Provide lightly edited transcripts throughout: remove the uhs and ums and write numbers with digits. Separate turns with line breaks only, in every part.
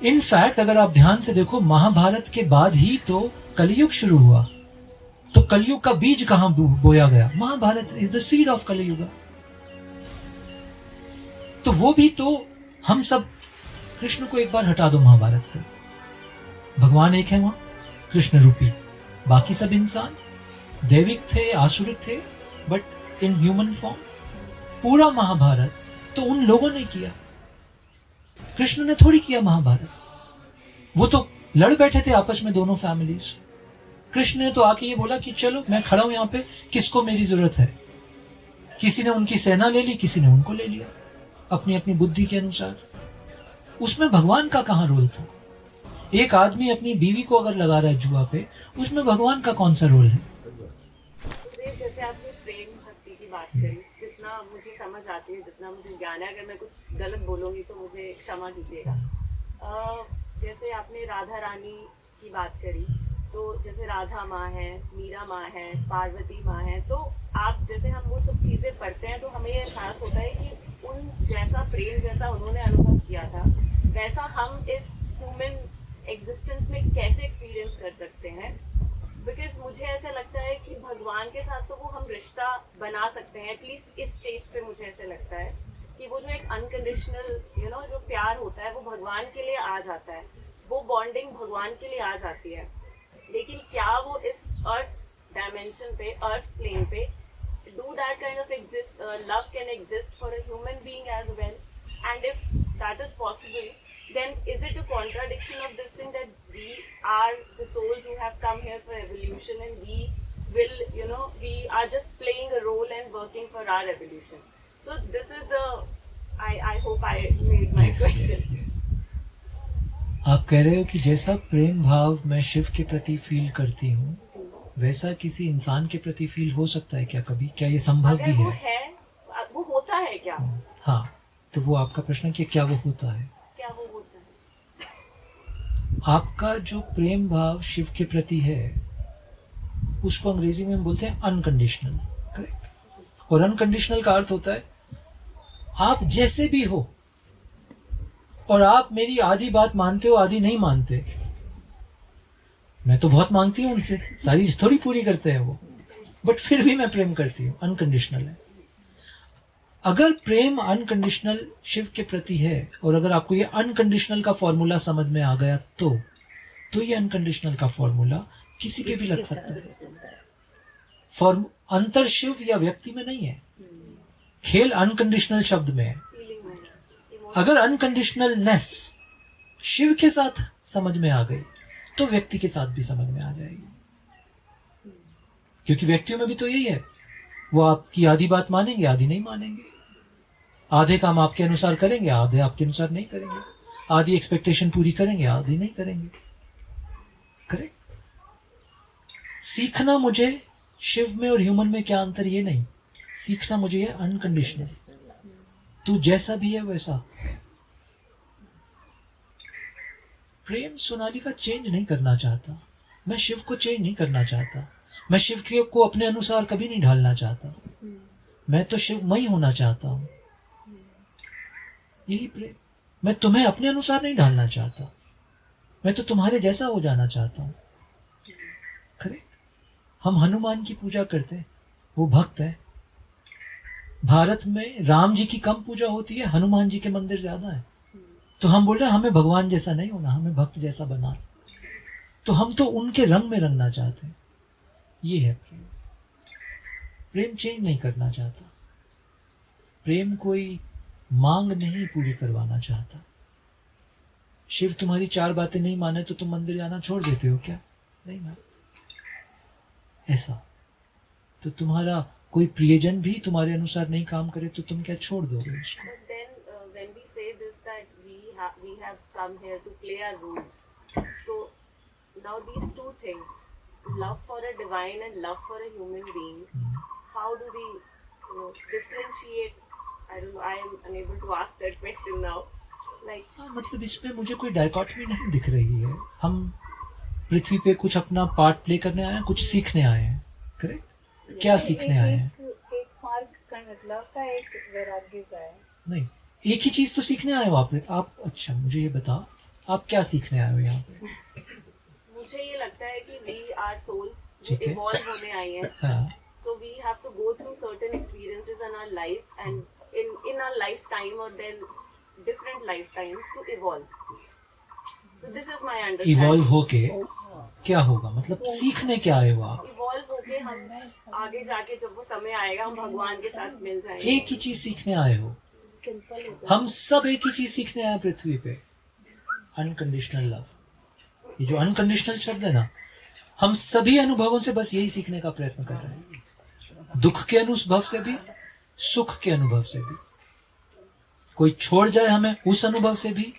In fact अगर आप ध्यान से देखो, महाभारत के बाद ही तो कलयुग शुरू हुआ। तो कलयुग का बीज कहां बोया गया? Mahabharata is the seed of Kaliyug. तो वो भी तो हम सब, कृष्ण को एक बार हटा दो महाभारत से, भगवान एक है वहां कृष्ण रूपी, बाकी सब इंसान दैविक थे, आसुरिक थे, बट इन ह्यूमन फॉर्म। पूरा महाभारत तो उन लोगों ने किया, कृष्ण ने थोड़ी किया महाभारत। वो तो लड़ बैठे थे आपस में दोनों फैमिलीज। कृष्ण ने तो आके ये बोला कि चलो मैं खड़ा हूं यहां पे, किसको मेरी जरूरत है। किसी ने उनकी सेना ले ली, किसी ने उनको ले लिया अपनी अपनी बुद्धि के अनुसार। उसमें भगवान का कहां रोल था? एक आदमी अपनी बीवी को अगर लगा रहा है जुआ पे, उसमें भगवान का कौन सा रोल है?
जैसे आपने प्रेम भक्ति की बात करी, जितना मुझे समझ आती है, जितना मुझे ज्ञान है, अगर मैं कुछ गलत बोलूंगी तो मुझे क्षमा कीजिएगा। जैसे आपने राधा रानी की बात करी, तो जैसे राधा माँ है, मीरा माँ है, पार्वती माँ है, तो आप जैसे हम वो सब चीज़ें पढ़ते हैं तो हमें ये एहसास होता है कि उन जैसा प्रेम जैसा उन्होंने अनुभव किया था, वैसा हम इस ह्यूमन एग्जिस्टेंस में कैसे एक्सपीरियंस कर सकते हैं। बिकॉज मुझे ऐसा लगता है कि भगवान के साथ तो वो हम रिश्ता बना सकते हैं, एटलीस्ट इस स्टेज पे मुझे ऐसे लगता है कि वो जो एक अनकंडीशनल जो प्यार होता है वो भगवान के लिए आ जाता है, वो बॉन्डिंग भगवान के लिए आ जाती है। लेकिन क्या वो इस अर्थ डायमेंशन पे, अर्थ प्लेन पे, do that kind of exist, love can exist for a human being as well? And if that is possible, then is it a contradiction of this thing that we are the souls who have come here for evolution, and we will, we are just playing a role and working for our evolution? So this is I hope I made my question.
yes. आप कह रहे हो कि जैसा प्रेम भाव मैं शिव के प्रति फील करती हूँ, वैसा किसी इंसान के प्रति फील हो सकता है क्या कभी? क्या ये संभव भी है?
वो होता है क्या?
हाँ, तो वो आपका प्रश्न कि क्या वो होता है? आपका जो प्रेम भाव शिव के प्रति है, उसको अंग्रेजी में हम बोलते हैं अनकंडीशनल, करेक्ट? और अनकंडीशनल का अर्थ होता है आप जैसे भी हो, और आप मेरी आधी बात मानते हो, आधी नहीं मानते। मैं तो बहुत मांगती हूँ उनसे, सारी थोड़ी पूरी करते हैं वो, बट फिर भी मैं प्रेम करती हूँ, अनकंडीशनल है। अगर प्रेम अनकंडीशनल शिव के प्रति है, और अगर आपको ये अनकंडीशनल का फॉर्मूला समझ में आ गया, तो ये अनकंडीशनल का फॉर्मूला किसी पे भी लग सकता है। अंतर शिव या व्यक्ति में नहीं है, खेल अनकंडीशनल शब्द में है। अगर अनकंडीशनलनेस शिव के साथ समझ में आ गई, तो व्यक्ति के साथ भी समझ में आ जाएगी। क्योंकि व्यक्तियों में भी तो यही है, वो आपकी आधी बात मानेंगे, आधी नहीं मानेंगे। आधे काम आपके अनुसार करेंगे, आधे आपके अनुसार नहीं करेंगे। आधी एक्सपेक्टेशन पूरी करेंगे, आधी नहीं करेंगे। करेक्ट? सीखना मुझे शिव में और ह्यूमन में क्या अंतर, ये नहीं सीखना मुझे, ये अनकंडीशनल, तू जैसा भी है वैसा। प्रेम सोनाली का चेंज नहीं करना चाहता, मैं शिव को चेंज नहीं करना चाहता, मैं शिव को अपने अनुसार कभी नहीं ढालना चाहता, मैं तो शिवमय होना चाहता हूं। यही प्रेम। मैं तुम्हें अपने अनुसार नहीं ढालना चाहता, मैं तो तुम्हारे जैसा हो जाना चाहता हूं। करेक्ट? हम हनुमान की पूजा करते हैं, वो भक्त है। भारत में राम जी की कम पूजा होती है, हनुमान जी के मंदिर ज्यादा है। तो हम बोल रहे हैं हमें भगवान जैसा नहीं होना, हमें भक्त जैसा बना। तो हम तो उनके रंग में रंगना चाहते हैं। ये है प्रेम। प्रेम चेंज नहीं करना चाहता, प्रेम कोई मांग नहीं पूरी करवाना चाहता। शिव तुम्हारी 4 बातें नहीं माने तो तुम मंदिर जाना छोड़ देते हो क्या? नहीं ना, ऐसा। तो तुम्हारा कोई प्रियजन भी तुम्हारे अनुसार नहीं काम करे तो तुम क्या छोड़ दोगे उसको?
When we say this, that we have come here to play our roles. So now these two things, love for a divine and love for a human being, how do we differentiate? I don't know, I am unable to ask that question now.
मतलब इसमें मुझे कोई dichotomy नहीं दिख रही है। हम पृथ्वी पे कुछ अपना पार्ट प्ले करने आए हैं, कुछ सीखने आए हैं। करेक्ट? क्या सीखने आए हैं?
एक मार्ग लव का, एक वैराग्य का है।
नहीं, एक ही चीज तो सीखने आए हो आप। अच्छा मुझे ये बताओ, आप क्या सीखने आए हो यहाँ पे?
मुझे ये लगता है कि वी आर सोल्स जो
ठीक है।
इवॉल्व होने आई हैं,
हाँ,
so we have to go through certain experiences in our life and in our lifetime or then different lifetimes to evolve. So this is my understanding.
Evolve होके क्या होगा, मतलब सीखने क्या आए हो आप?
इवॉल्व होके हम आगे जाके जब वो समय आएगा हम भगवान के साथ मिल जाएंगे.
एक ही चीज सीखने आए हो. हम सब एक ही चीज सीखने आए पृथ्वी पे, अनकंडीशनल लव. ये जो अनकंडीशनल शब्द है ना, हम सभी अनुभवों से बस यही सीखने का प्रयत्न कर रहे हैं. दुख के अनुभव से भी, सुख के अनुभव से भी. कोई छोड़ जाए हमें उस अनुभव से भी,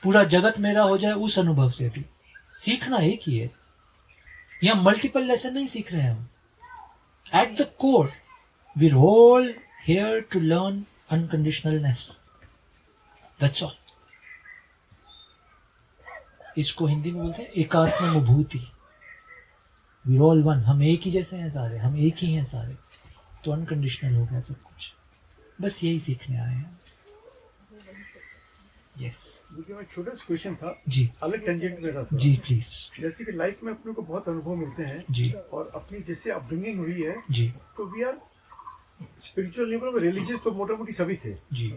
पूरा जगत मेरा हो जाए उस अनुभव से भी. सीखना एक ही है. यहां मल्टीपल लेसन नहीं सीख रहे हैं हम. At the core we are all here to learn unconditionalness. That's all. इसको हिंदी में बोलते हैं एकात्मनुभूति. We are all one. हम एक ही जैसे हैं सारे, हम एक ही हैं सारे. तो अनकंडीशनल हो गया सब कुछ. बस यही सीखने आए हैं. यस.
देखिए, मैं छोटा सा क्वेश्चन था,
जी
अलग टेंजेंट में था थोड़ा।
जी प्लीज.
जैसे कि लाइफ में अपने को बहुत अनुभव मिलते हैं
जी
और अपनी जैसे अपब्रिंगिंग हुई है,
जी
तो वी आर स्पिरिचुअल लेवल में रिलीजियस तो मोटा मोटी सभी थे,
जी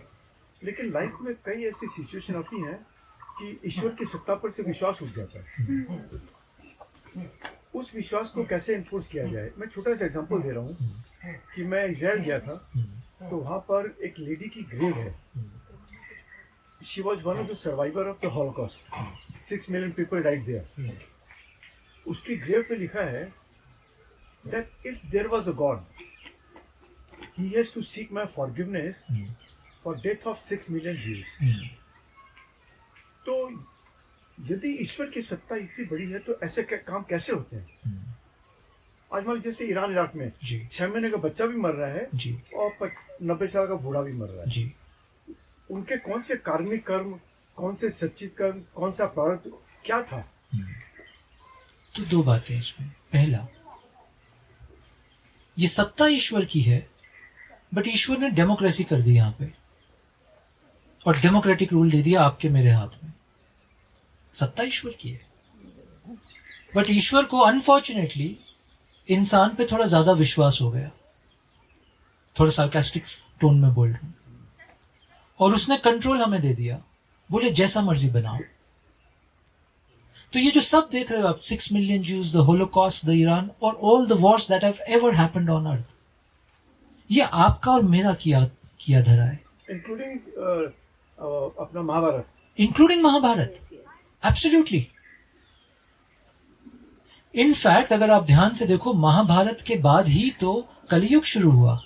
लेकिन लाइफ में कई ऐसी सिचुएशन आती हैं कि ईश्वर की सत्ता पर से विश्वास उठ जाता है। उस विश्वास को कैसे इन्फोर्स किया जाए? मैं छोटा सा एग्जांपल दे रहा हूँ कि मैं इजराइल गया था, तो वहाँ पर एक लेडी की ग्रेव है. She was one of the survivor of the Holocaust. 6 million people died there. उसकी ग्रेव पे लिखा है that if there was a God, he has to seek my forgiveness for death of 6 million Jews. तो यदि ईश्वर की सत्ता इतनी बड़ी है तो ऐसे काम कैसे होते हैं? आज मान लीजिए जैसे ईरान इराक में
जी
6 महीने का बच्चा भी मर रहा है
जी
और 90 साल का बूढ़ा भी मर रहा है.
जी.
उनके कौन से कार्मिक कर्म, कौन से सच्चित कर्म, कौन सा प्रारब्ध क्या था?
तो दो बातें इसमें. पहला, ये सत्ता ईश्वर की है, बट ईश्वर ने डेमोक्रेसी कर दी यहाँ पे और डेमोक्रेटिक रूल दे दिया आपके मेरे हाथ में. सत्ता ईश्वर की है, बट ईश्वर को अनफॉर्चुनेटली इंसान पे थोड़ा ज्यादा विश्वास हो गया. थोड़ा सार्कास्टिक टोन में बोल रहा हूं. और उसने कंट्रोल हमें दे दिया, बोले जैसा मर्जी बनाओ. तो ये जो सब देख रहे हो आप, 6 million Jews, the holocaust, the Iran और all the wars that have ever happened on earth, ये आपका और मेरा किया धरा है.
इंक्लूडिंग अपना Mahabharat.
Including Mahabharat. Absolutely. In fact अगर आप ध्यान से देखो, महाभारत के बाद ही तो कलयुग शुरू हुआ.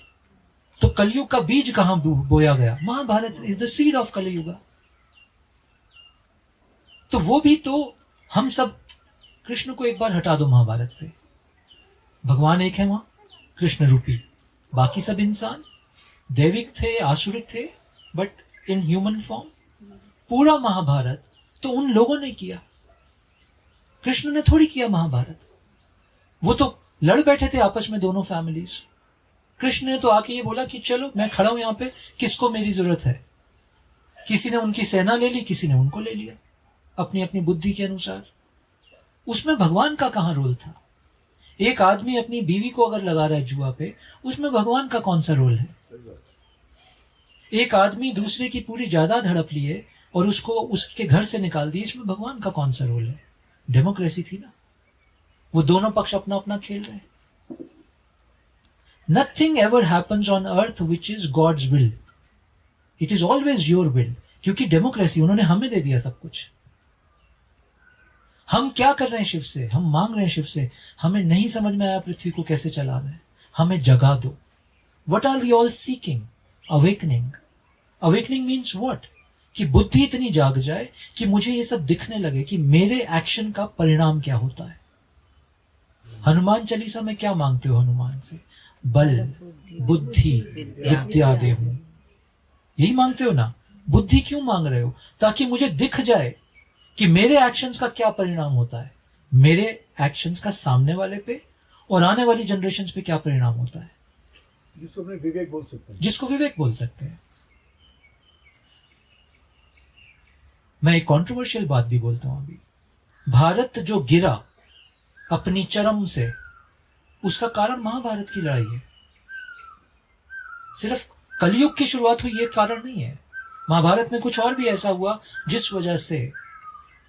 तो कलयुग का बीज कहां बोया गया? Mahabharata is the seed of Kaliyug. तो वो भी तो हम सब, कृष्ण को एक बार हटा दो महाभारत से, भगवान एक है वहां, कृष्ण रूपी. बाकी सब इंसान दैविक थे, आसुरिक थे, बट इन ह्यूमन फॉर्म. पूरा महाभारत तो उन लोगों ने किया, कृष्ण ने थोड़ी किया महाभारत. वो तो लड़ बैठे थे आपस में दोनों फैमिलीज. कृष्ण ने तो आके ये बोला कि चलो मैं खड़ा हूं यहां पे, किसको मेरी जरूरत है. किसी ने उनकी सेना ले ली, किसी ने उनको ले लिया अपनी अपनी बुद्धि के अनुसार. उसमें भगवान का कहां रोल था? एक आदमी अपनी बीवी को अगर लगा रहा है जुआ पे, उसमें भगवान का कौन सा रोल है? एक आदमी दूसरे की पूरी जायदाद हड़प लिए और उसको उसके घर से निकाल दिए, इसमें भगवान का कौन सा रोल है? डेमोक्रेसी थी ना. वो दोनों पक्ष अपना अपना खेल रहे हैं. Nothing ever happens on earth which is God's will. It is always your will. क्योंकि डेमोक्रेसी उन्होंने हमें दे दिया सब कुछ. हम क्या कर रहे हैं शिव से? हम मांग रहे हैं शिव से, हमें नहीं समझ में आया पृथ्वी को कैसे चलाना है, हमें जगा दो. What are we all seeking? Awakening. Awakening means what? कि बुद्धि इतनी जाग जाए कि मुझे ये सब दिखने लगे कि मेरे एक्शन का परिणाम क्या होता है. हनुमान चालीसा में क्या मांगते हो हनुमान से? बल, बुद्धि, विद्या देहु. यही मांगते हो ना? बुद्धि क्यों मांग रहे हो? ताकि मुझे दिख जाए कि मेरे एक्शंस का क्या परिणाम होता है, मेरे एक्शंस का सामने वाले पे और आने वाली जनरेशंस पे क्या परिणाम होता है.
जिसको अपने विवेक बोल सकते हैं.
जिसको विवेक बोल सकते हैं. मैं एक कंट्रोवर्शियल बात भी बोलता हूं अभी, भारत जो गिरा अपनी चरम से, उसका कारण महाभारत की लड़ाई है। सिर्फ कलयुग की शुरुआत हुई ये कारण नहीं है, महाभारत में कुछ और भी ऐसा हुआ जिस वजह से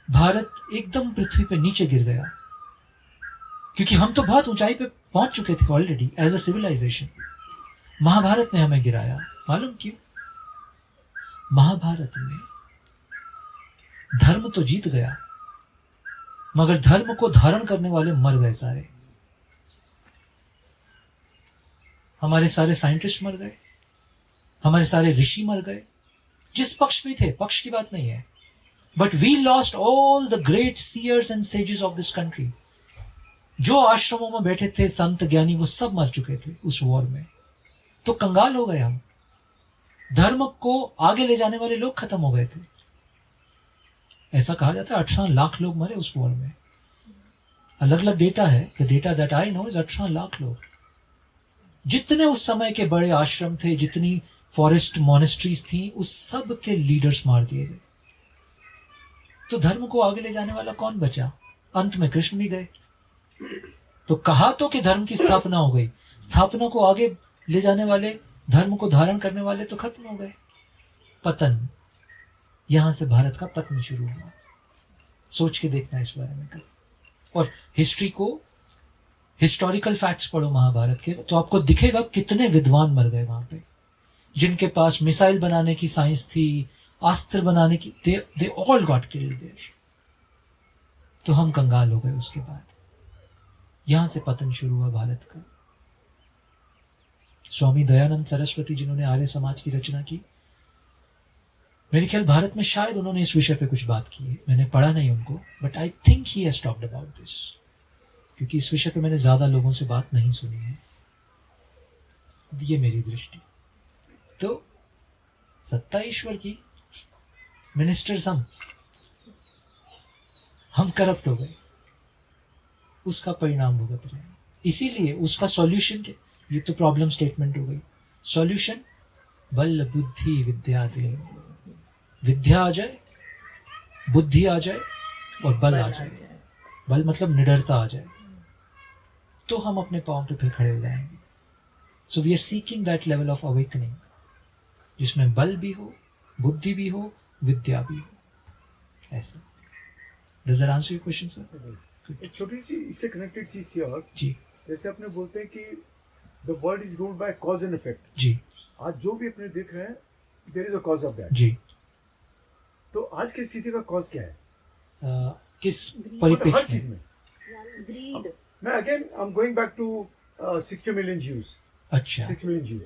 भारत एकदम पृथ्वी पे नीचे गिर गया, क्योंकि हम तो बहुत ऊंचाई पे पहुंच चुके थे already as a civilisation. Mahabharata ने हमें गिराया। मालूम क्यों? महाभारत में धर्म तो जीत गया, मगर धर्म को धारण करने वाले मर गए सारे। हमारे सारे साइंटिस्ट मर गए, हमारे सारे ऋषि मर गए, जिस पक्ष में थे, पक्ष की बात नहीं है, but we lost all the great seers and sages of this country. जो आश्रमों में बैठे थे संत ज्ञानी, वो सब मर चुके थे उस वॉर में। तो कंगाल हो गए हम। धर्म को आगे ले जाने वाले लोग खत्म हो गए थे। ऐसा कहा जाता है 18 लाख लोग मरे उस वॉर में। अलग अलग डेटा है, the data that I know is 18 lakh लोग। जितने उस समय के बड़े आश्रम थे, जितनी फॉरेस्ट मॉनेस्ट्रीज थी, उस सब के लीडर्स मार दिए गए। तो धर्म को आगे ले जाने वाला कौन बचा? अंत में कृष्ण भी गए। तो कहा तो कि धर्म की स्थापना हो गई, स्थापना को आगे ले जाने वाले, धर्म को धारण करने वाले तो खत्म हो गए। पतन, यहां से भारत का पतन शुरू हुआ। सोच के देखना इस बारे में कल। और हिस्ट्री को, हिस्टोरिकल फैक्ट्स पढ़ो महाभारत के, तो आपको दिखेगा कितने विद्वान मर गए वहां पे, जिनके पास मिसाइल बनाने की साइंस थी, अस्त्र बनाने की, they all got killed there. तो हम कंगाल हो गए। उसके बाद यहां से पतन शुरू हुआ भारत का। स्वामी दयानंद सरस्वती जिन्होंने आर्य समाज की रचना की, मेरे ख्याल भारत में शायद उन्होंने इस विषय पे कुछ बात की है, मैंने पढ़ा नहीं उनको, but I think he has talked about this, क्योंकि इस विषय पे मैंने ज्यादा लोगों से बात नहीं सुनी है। ये मेरी दृष्टि। तो सत्ता ईश्वर की, मिनिस्टर्स हम करप्ट हो गए, उसका परिणाम भुगत रहे हैं। इसीलिए उसका सॉल्यूशन क्या? ये तो प्रॉब्लम स्टेटमेंट हो गई। सॉल्यूशन बल बुद्धि विद्या दे। विद्या आ जाए, बुद्धि आ जाए और बल आ जाए। बल मतलब निडरता आ जाए, तो हम अपने पांव पे फिर खड़े हो जाएंगे। So we are seeking that level of awakening, जिसमें बल भी हो, बुद्धि भी हो, विद्या भी हो। ऐसा। Does that answer your question sir?
एक छोटी सी इससे कनेक्टेड चीज थी और
जी।
जैसे अपने बोलते हैं कि the world is ruled by cause and effect.
जी।
आज जो भी अपने देख रहे हैं, there is a cause of that.
जी।
तो आज की स्थिति का कॉज क्या है?
किस
हर
परिप्रेक्ष्य
चीज
में?
में।
ग्रीड।
मैं again I am going back to 60 million Jews.
अच्छा।
6 मिलियन ज्यूज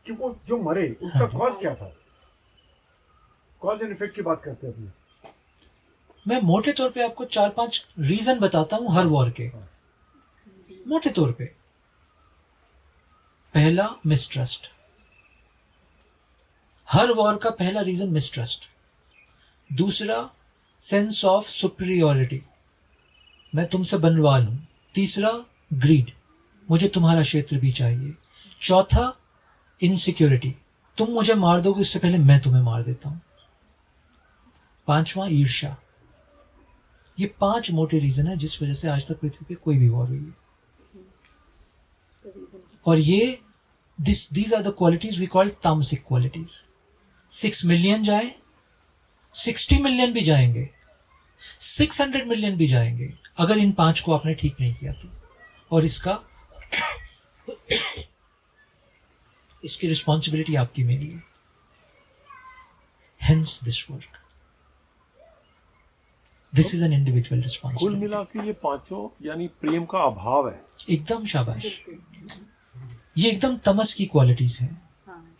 कि वो जो मरे, उसका
हाँ।
कॉज क्या था? कॉज एंड इफेक्ट की बात करते हैं अपने।
मैं मोटे तौर पे आपको 4-5 रीजन बताता हूं हर वॉर के, मोटे तौर पे। पहला, मिसट्रस्ट। हर वॉर का पहला रीजन मिसट्रस्ट। दूसरा, सेंस ऑफ सुपीरियोरिटी, मैं तुमसे बनवा लूं। तीसरा, ग्रीड, मुझे तुम्हारा क्षेत्र भी चाहिए। चौथा, इनसिक्योरिटी, तुम मुझे मार दोगे उससे पहले मैं तुम्हें मार देता हूं। पांचवा, ईर्ष्या। ये 5 मोटे रीजन है जिस वजह से आज तक पृथ्वी पे कोई भी वॉर हुई है। और ये these are the qualities we call तामसिक क्वालिटीज। 6 मिलियन जाए, 60 मिलियन भी जाएंगे, 600 मिलियन भी जाएंगे, अगर इन 5 को आपने ठीक नहीं किया तो। और इसकी रिस्पॉन्सिबिलिटी आपकी मेरी है। Hence this work, this is an individual
कुल
रिस्पॉन्सिबिलिटी।
मिला के ये पांचों यानी प्रेम का अभाव है।
एकदम शाबाश। ये एकदम तमस की क्वालिटीज हैं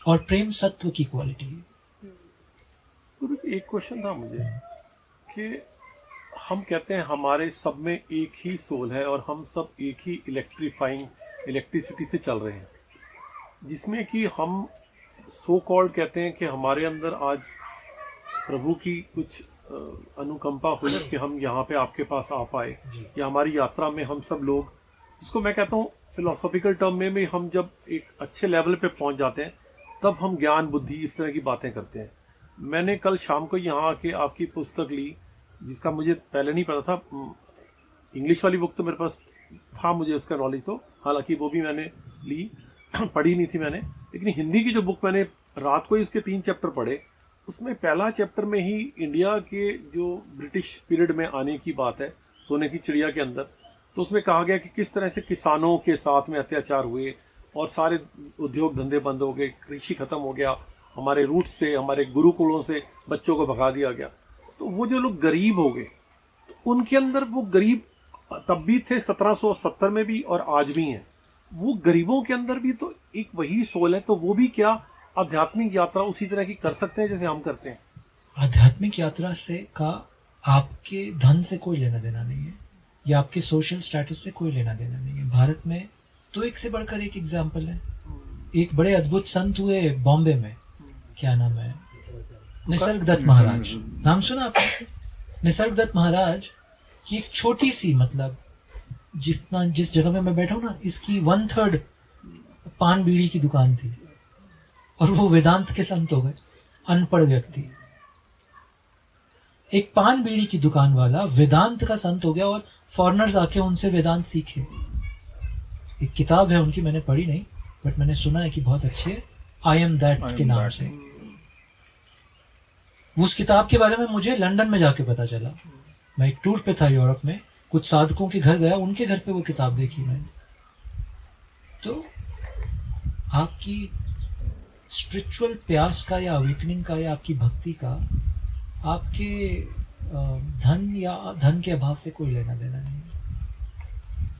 और प्रेम सत्व की क्वालिटी है।
गुरु जी, एक क्वेश्चन था मुझे कि हम कहते हैं हमारे सब में एक ही सोल है और हम सब एक ही इलेक्ट्रिसिटी से चल रहे हैं, जिसमें कि हम सो कॉल्ड कहते हैं कि हमारे अंदर आज प्रभु की कुछ अनुकंपा हुई कि हम यहाँ पे आपके पास आ पाए, या हमारी यात्रा में हम सब लोग, जिसको मैं कहता हूँ फिलोसॉफिकल टर्म में हम जब एक अच्छे लेवल पे पहुँच जाते हैं, तब हम ज्ञान बुद्धि इस तरह की बातें करते हैं। मैंने कल शाम को यहाँ आके आपकी पुस्तक ली, जिसका मुझे पहले नहीं पता था। इंग्लिश वाली बुक तो मेरे पास था, मुझे उसका नॉलेज तो, हालांकि वो भी मैंने ली, पढ़ी नहीं थी मैंने, लेकिन हिंदी की जो बुक मैंने रात को ही उसके 3 चैप्टर पढ़े, उसमें पहला चैप्टर में ही इंडिया के जो ब्रिटिश पीरियड में आने की बात है, सोने की चिड़िया के अंदर, तो उसमें कहा गया कि किस तरह से किसानों के साथ में अत्याचार हुए और सारे उद्योग धंधे बंद हो गए, कृषि खत्म हो गया, हमारे रूट्स से, हमारे गुरुकुलों से बच्चों को भगा दिया गया। तो वो जो लोग गरीब हो गए, तो उनके अंदर वो गरीब तब भी थे 1770 में भी और आज भी हैं। वो गरीबों के अंदर भी तो एक वही सोल है, तो वो भी क्या आध्यात्मिक यात्रा उसी तरह की कर सकते हैं जैसे हम करते हैं?
आध्यात्मिक यात्रा से का आपके धन से कोई लेना देना नहीं है, या आपके सोशल स्टेटस से कोई लेना देना नहीं है। भारत में तो एक से बढ़कर एक एग्जाम्पल है। एक बड़े अद्भुत संत हुए बॉम्बे में, क्या नाम है, निसर्गदत्त महाराज, नाम सुना आपने? निसर्गदत्त महाराज की एक छोटी सी, मतलब जिस जगह में मैं बैठा हूँ ना, इसकी 1/3 पान बीड़ी की दुकान थी, और वो वेदांत के संत हो गए। अनपढ़ व्यक्ति, एक पान बीड़ी की दुकान वाला वेदांत का संत हो गया, और फॉरेनर्स आके उनसे वेदांत सीखे। एक किताब है उनकी, मैंने पढ़ी नहीं, बट मैंने सुना है कि बहुत अच्छी है, आई एम दैट के नाम से। उस किताब के बारे में मुझे लंदन में जाके पता चला। मैं एक टूर पे था यूरोप में, कुछ साधकों के घर गया, उनके घर पे वो किताब देखी मैंने। तो आपकी स्पिरिचुअल प्यास का या अवेकनिंग का या आपकी भक्ति का आपके धन या धन के अभाव से कोई लेना देना नहीं।